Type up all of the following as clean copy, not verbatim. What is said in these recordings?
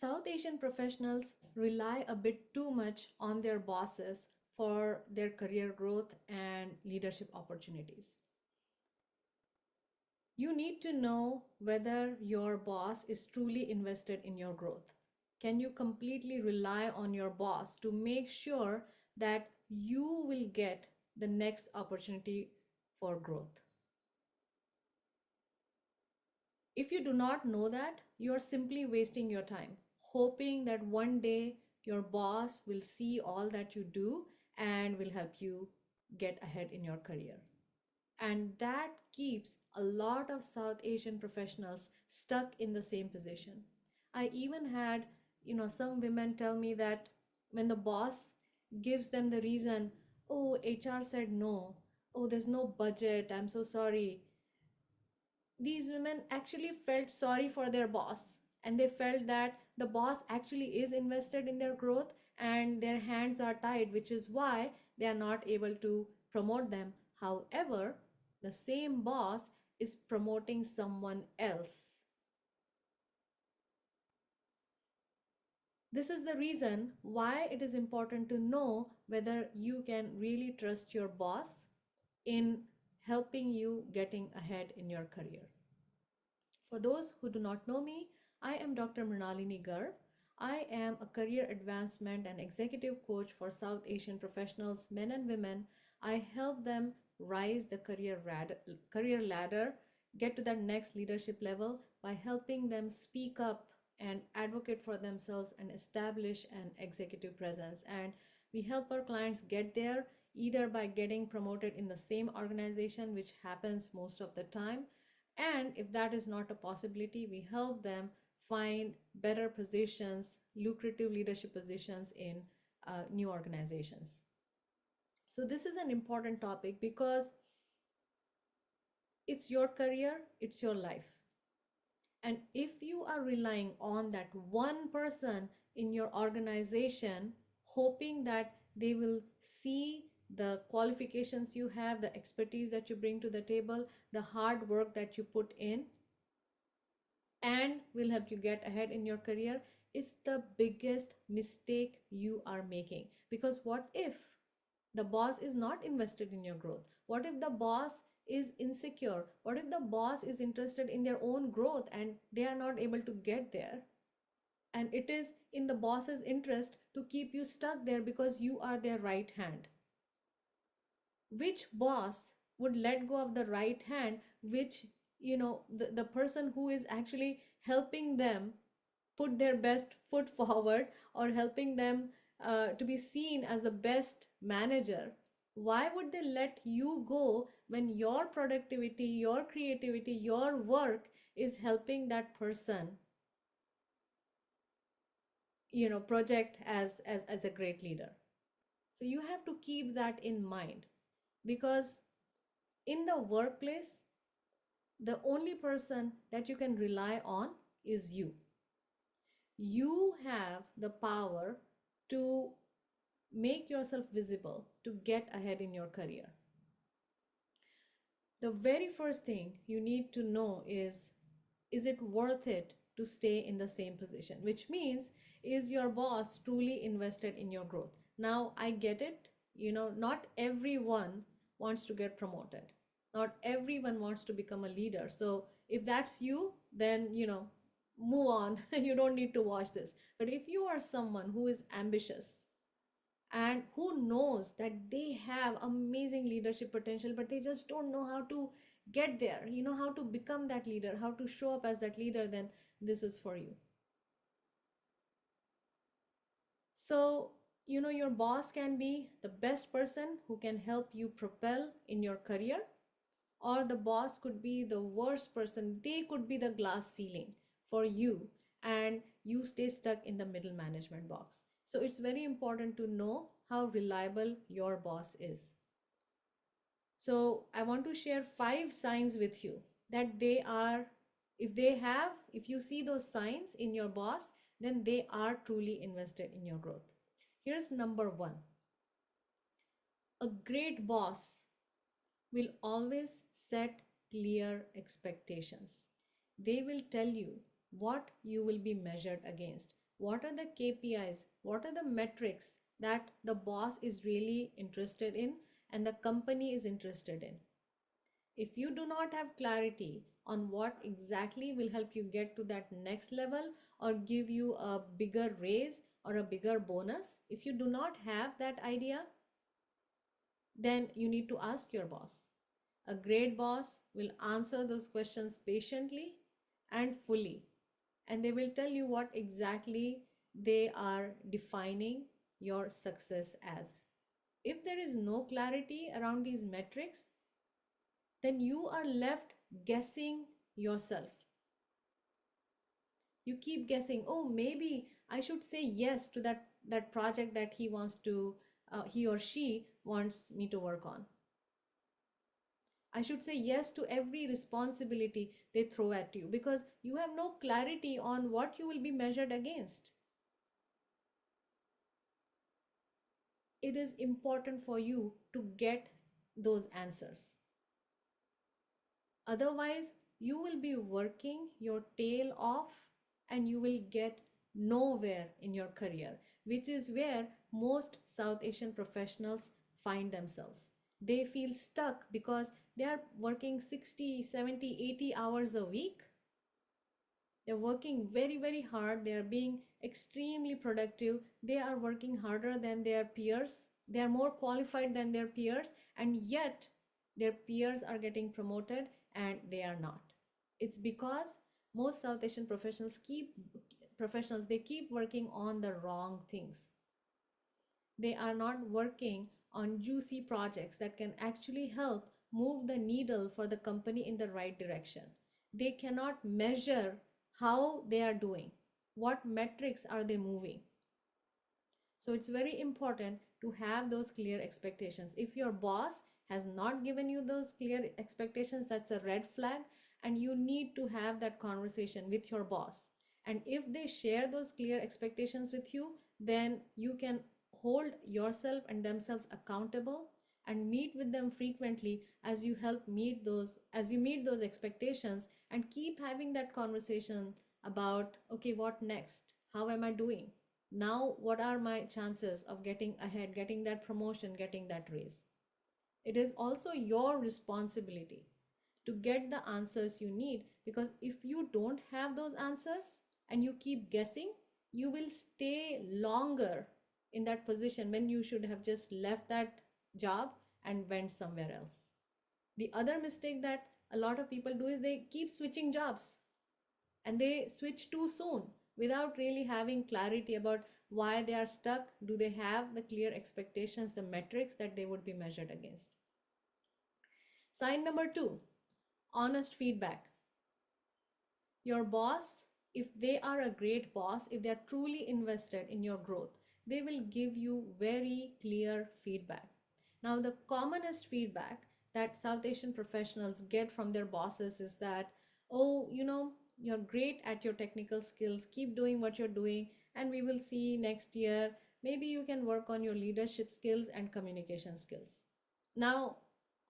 South Asian professionals rely a bit too much on their bosses for their career growth and leadership opportunities. You need to know whether your boss is truly invested in your growth. Can you completely rely on your boss to make sure that you will get the next opportunity for growth? If you do not know that, you are simply wasting your time, hoping that one day your boss will see all that you do and will help you get ahead in your career. And that keeps a lot of South Asian professionals stuck in the same position. I even had, some women tell me that when the boss gives them the reason, oh, HR said no, oh, there's no budget, I'm so sorry, these women actually felt sorry for their boss, and they felt that the boss actually is invested in their growth and their hands are tied, which is why they are not able to promote them. However, the same boss is promoting someone else. This is the reason why it is important to know whether you can really trust your boss in helping you getting ahead in your career. For those who do not know me, I am Dr. Mrinalini Garg. I am a career advancement and executive coach for South Asian professionals, men and women. I help them rise the career ladder, get to that next leadership level by helping them speak up and advocate for themselves and establish an executive presence. And we help our clients get there either by getting promoted in the same organization, which happens most of the time, and if that is not a possibility, we help them find better positions, lucrative leadership positions in new organizations. So, this is an important topic because it's your career, it's your life. And if you are relying on that one person in your organization, hoping that they will see the qualifications you have, the expertise that you bring to the table, the hard work that you put in, and will help you get ahead in your career, is the biggest mistake you are making. Because what if the boss is not invested in your growth? What if the boss is insecure? What if the boss is interested in their own growth and they are not able to get there? And it is in the boss's interest to keep you stuck there because you are their right hand. Which boss would let go of the right hand, which, the person who is actually helping them put their best foot forward, or helping them to be seen as the best manager? Why would they let you go when your productivity, your creativity, your work is helping that person, project as a great leader? So you have to keep that in mind, because in the workplace, the only person that you can rely on is you. You have the power to make yourself visible, to get ahead in your career. The very first thing you need to know is it worth it to stay in the same position? Which means, is your boss truly invested in your growth? Now, I get it, not everyone wants to get promoted. Not everyone wants to become a leader. So if that's you, then, move on. You don't need to watch this. But if you are someone who is ambitious and who knows that they have amazing leadership potential, but they just don't know how to get there, how to become that leader, how to show up as that leader, then this is for you. So, your boss can be the best person who can help you propel in your career, or the boss could be the worst person. They could be the glass ceiling for you, and you stay stuck in the middle management box. So it's very important to know how reliable your boss is. So I want to share 5 signs with you that they are, if you see those signs in your boss, then they are truly invested in your growth. Here's number 1. A great boss will always set clear expectations. They will tell you what you will be measured against. what are the KPIs, what are the metrics that the boss is really interested in and the company is interested in. If you do not have clarity on what exactly will help you get to that next level or give you a bigger raise or a bigger bonus, if you do not have that idea, then you need to ask your boss. A great boss will answer those questions patiently and fully, and they will tell you what exactly they are defining your success as. If there is no clarity around these metrics, then you are left guessing yourself. You keep guessing, oh, maybe I should say yes to that project that he or she wants me to work on. I should say yes to every responsibility they throw at you because you have no clarity on what you will be measured against. It is important for you to get those answers. Otherwise, you will be working your tail off and you will get nowhere in your career, which is where most South Asian professionals find themselves. They feel stuck because they are working 60, 70, 80 hours a week. They're working very, very hard. They are being extremely productive. They are working harder than their peers. They are more qualified than their peers, and yet their peers are getting promoted and they are not. It's because most South Asian professionals they keep working on the wrong things. They are not working on juicy projects that can actually help move the needle for the company in the right direction. They cannot measure how they are doing, what metrics are they moving. So it's very important to have those clear expectations. If your boss has not given you those clear expectations, that's a red flag, and you need to have that conversation with your boss. And if they share those clear expectations with you, then you can hold yourself and themselves accountable and meet with them frequently as you meet those expectations, and keep having that conversation about, okay, what next, how am I doing now, what are my chances of getting ahead, getting that promotion, getting that raise. It is also your responsibility to get the answers you need, because if you don't have those answers and you keep guessing, you will stay longer in that position when you should have just left that job and went somewhere else. The other mistake that a lot of people do is they keep switching jobs, and they switch too soon without really having clarity about why they are stuck. Do they have the clear expectations, the metrics that they would be measured against? Sign number two, honest feedback. Your boss, if they are a great boss, if they are truly invested in your growth, they will give you very clear feedback. Now, the commonest feedback that South Asian professionals get from their bosses is that, oh, you're great at your technical skills, keep doing what you're doing, and we will see next year. Maybe you can work on your leadership skills and communication skills. Now,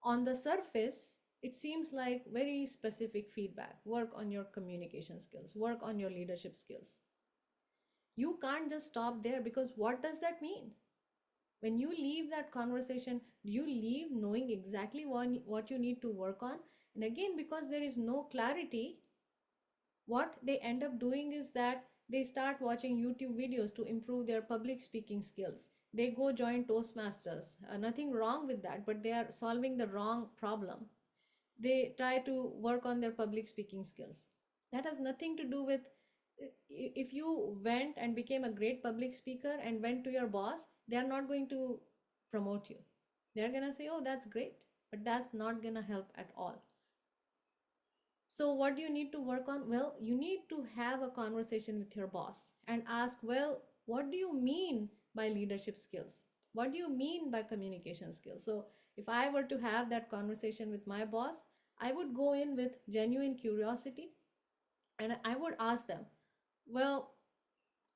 on the surface, it seems like very specific feedback. Work on your communication skills, work on your leadership skills. You can't just stop there, because what does that mean? When you leave that conversation, you leave knowing exactly what you need to work on. And again, because there is no clarity, what they end up doing is that they start watching YouTube videos to improve their public speaking skills. They go join Toastmasters. Nothing wrong with that, but they are solving the wrong problem. They try to work on their public speaking skills. That has nothing to do with, if you went and became a great public speaker and went to your boss, they are not going to promote you. They're going to say, oh, that's great, but that's not going to help at all. So what do you need to work on? Well, you need to have a conversation with your boss and ask, well, what do you mean by leadership skills? What do you mean by communication skills? So if I were to have that conversation with my boss, I would go in with genuine curiosity and I would ask them, well,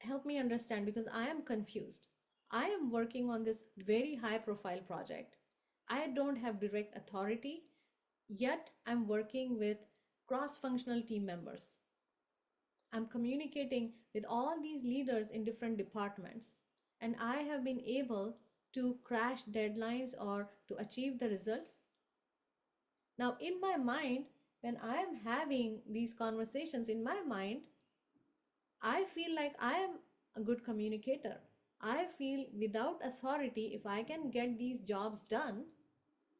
help me understand, because I am confused. I am working on this very high profile project. I don't have direct authority, yet I'm working with cross functional team members. I'm communicating with all these leaders in different departments, and I have been able to crash deadlines or to achieve the results. Now, in my mind, when I am having these conversations in my mind, I feel like I am a good communicator. I feel without authority, if I can get these jobs done,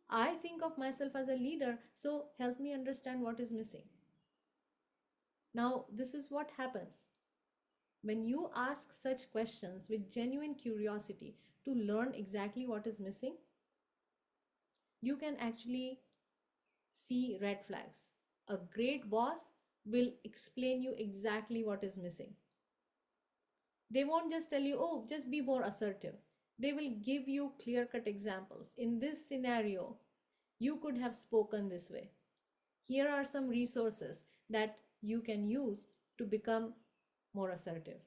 I think of myself as a leader. So help me understand what is missing. Now, this is what happens when you ask such questions with genuine curiosity to learn exactly what is missing. You can actually see red flags. A great boss will explain you exactly what is missing. They won't just tell you, oh, just be more assertive. They will give you clear cut examples. In this scenario, you could have spoken this way. Here are some resources that you can use to become more assertive.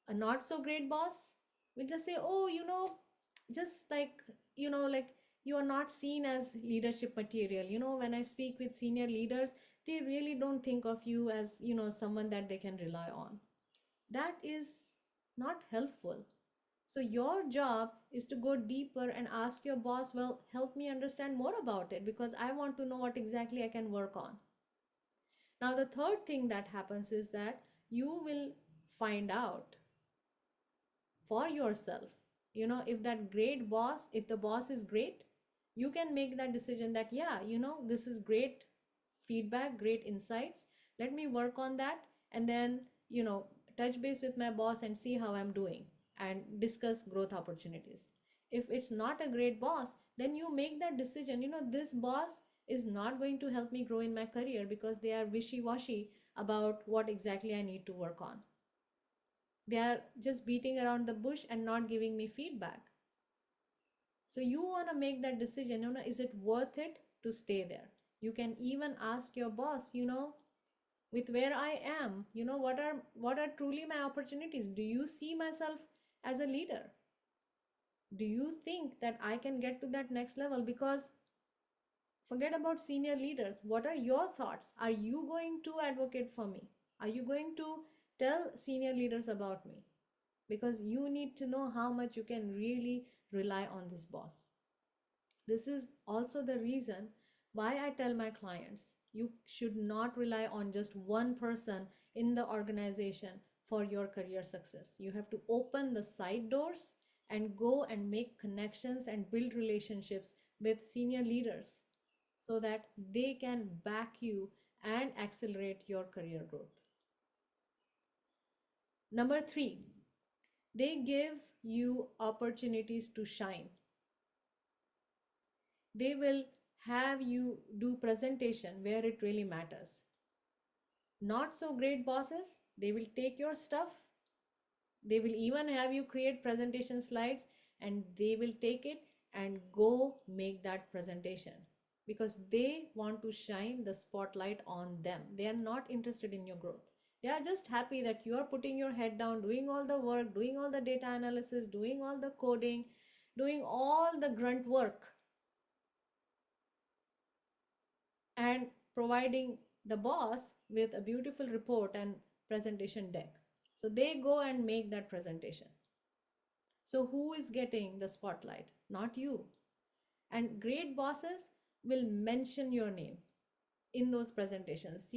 A not so great boss will just say, oh, just like, like you are not seen as leadership material. When I speak with senior leaders, they really don't think of you as, someone that they can rely on. That is not helpful. So your job is to go deeper and ask your boss, well, help me understand more about it because I want to know what exactly I can work on. Now, the third thing that happens is that you will find out for yourself. If that great boss, if the boss is great, you can make that decision that, yeah, this is great feedback, great insights. Let me work on that and then, touch base with my boss and see how I'm doing and discuss growth opportunities. If it's not a great boss, then you make that decision. This boss is not going to help me grow in my career because they are wishy washy about what exactly I need to work on. They are just beating around the bush and not giving me feedback. So you want to make that decision, is it worth it to stay there? You can even ask your boss, with where I am, what are truly my opportunities? Do you see myself as a leader? Do you think that I can get to that next level? Because forget about senior leaders. What are your thoughts? Are you going to advocate for me? Are you going to tell senior leaders about me? Because you need to know how much you can really rely on this boss. This is also the reason why I tell my clients you should not rely on just one person in the organization for your career success. You have to open the side doors and go and make connections and build relationships with senior leaders so that they can back you and accelerate your career growth. Number three, they give you opportunities to shine. They will have you do presentation where it really matters. Not so great bosses, they will take your stuff. They will even have you create presentation slides and they will take it and go make that presentation because they want to shine the spotlight on them. They are not interested in your growth. They are just happy that you are putting your head down, doing all the work, doing all the data analysis, doing all the coding, doing all the grunt work, and providing the boss with a beautiful report and presentation deck. So they go and make that presentation. So who is getting the spotlight? Not you. And great bosses will mention your name in those presentations.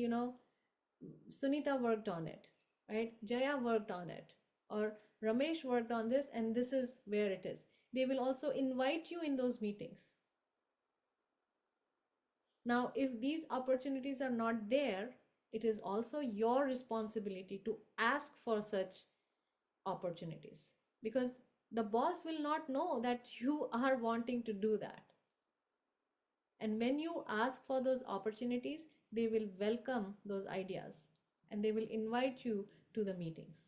Sunita worked on it, right? Jaya worked on it, or Ramesh worked on this, and this is where it is. They will also invite you in those meetings. Now, if these opportunities are not there, it is also your responsibility to ask for such opportunities because the boss will not know that you are wanting to do that. And when you ask for those opportunities, they will welcome those ideas and they will invite you to the meetings.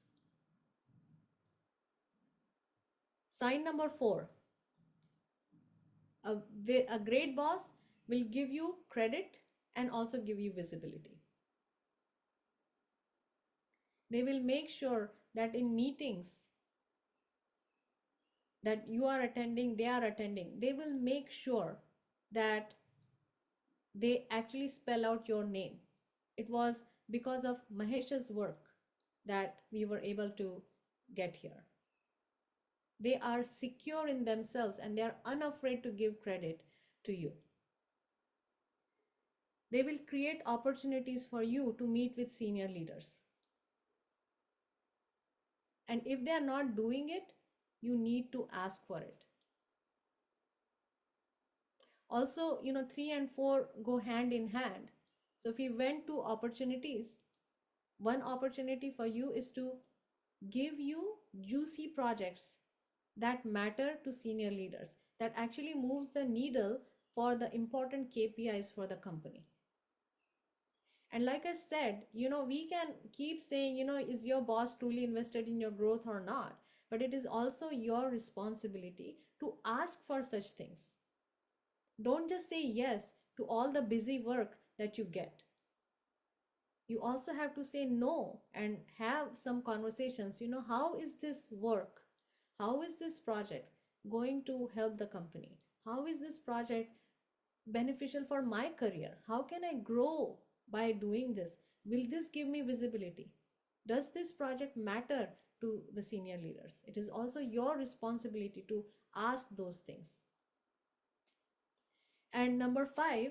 Sign number 4, a, a great boss will give you credit and also give you visibility. They will make sure that in meetings that you are attending, they are attending, they will make sure that they actually spell out your name. It was because of Mahesh's work that we were able to get here. They are secure in themselves and they are unafraid to give credit to you. They will create opportunities for you to meet with senior leaders. And if they are not doing it, you need to ask for it. Also, 3 and 4 go hand in hand. So if you went to opportunities, one opportunity for you is to give you juicy projects that matter to senior leaders, that actually moves the needle for the important KPIs for the company. And like I said, we can keep saying, is your boss truly invested in your growth or not? But it is also your responsibility to ask for such things. Don't just say yes to all the busy work that you get. You also have to say no and have some conversations. How is this work? How is this project going to help the company? How is this project beneficial for my career? How can I grow by doing this? Will this give me visibility? Does this project matter to the senior leaders? It is also your responsibility to ask those things. And number 5,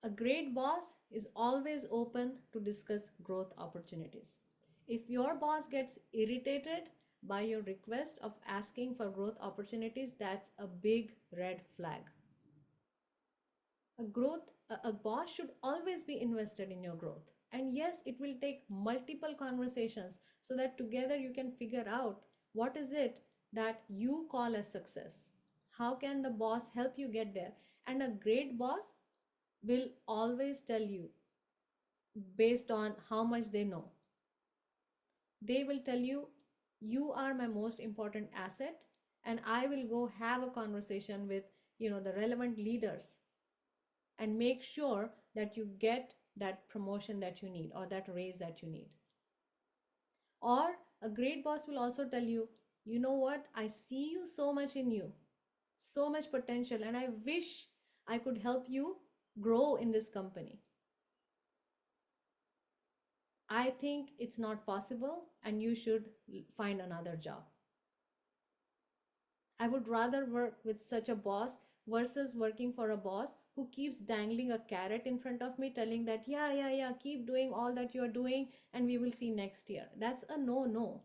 a great boss is always open to discuss growth opportunities. If your boss gets irritated by your request of asking for growth opportunities, that's a big red flag. A boss should always be invested in your growth. And yes, it will take multiple conversations so that together you can figure out what is it that you call as success. How can the boss help you get there? And a great boss will always tell you based on how much they know. They will tell you, you are my most important asset, and I will go have a conversation with the relevant leaders and make sure that you get that promotion that you need or that raise that you need. Or a great boss will also tell you, you know what, I see you so much in you, so much potential, and I wish I could help you grow in this company. I think it's not possible and you should find another job. I would rather work with such a boss versus working for a boss who keeps dangling a carrot in front of me, telling that, yeah, keep doing all that you're doing and we will see next year. That's a no, no.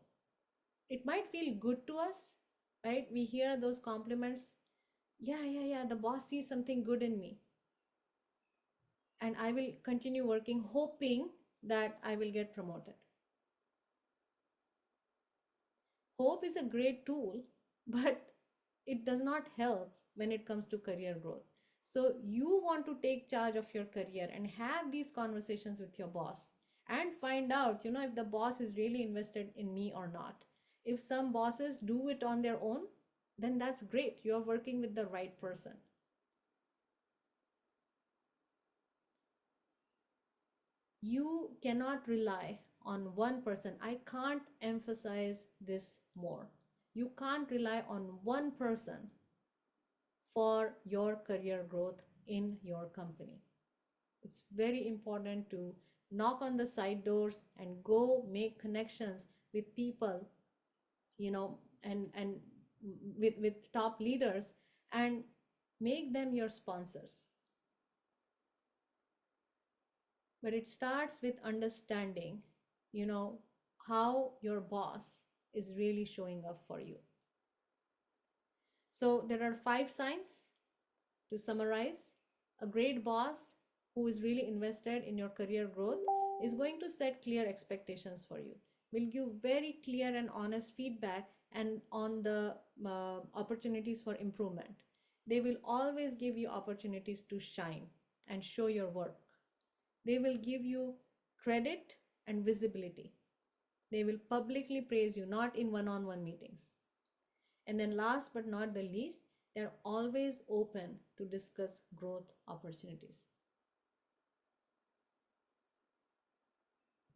It might feel good to us, right? We hear those compliments. Yeah, the boss sees something good in me. And I will continue working, hoping that I will get promoted. Hope is a great tool, but it does not help when it comes to career growth. So you want to take charge of your career and have these conversations with your boss and find out, if the boss is really invested in me or not. If some bosses do it on their own, then that's great. You're working with the right person. You cannot rely on one person. I can't emphasize this more. You can't rely on one person for your career growth in your company. It's very important to knock on the side doors and go make connections with people, and with top leaders, and make them your sponsors. But it starts with understanding, how your boss is really showing up for you. So there are 5 signs to summarize. A great boss who is really invested in your career growth is going to set clear expectations for you, will give very clear and honest feedback and on the opportunities for improvement. They will always give you opportunities to shine and show your work. They will give you credit and visibility. They will publicly praise you, not in one-on-one meetings. And then last but not the least, they're always open to discuss growth opportunities.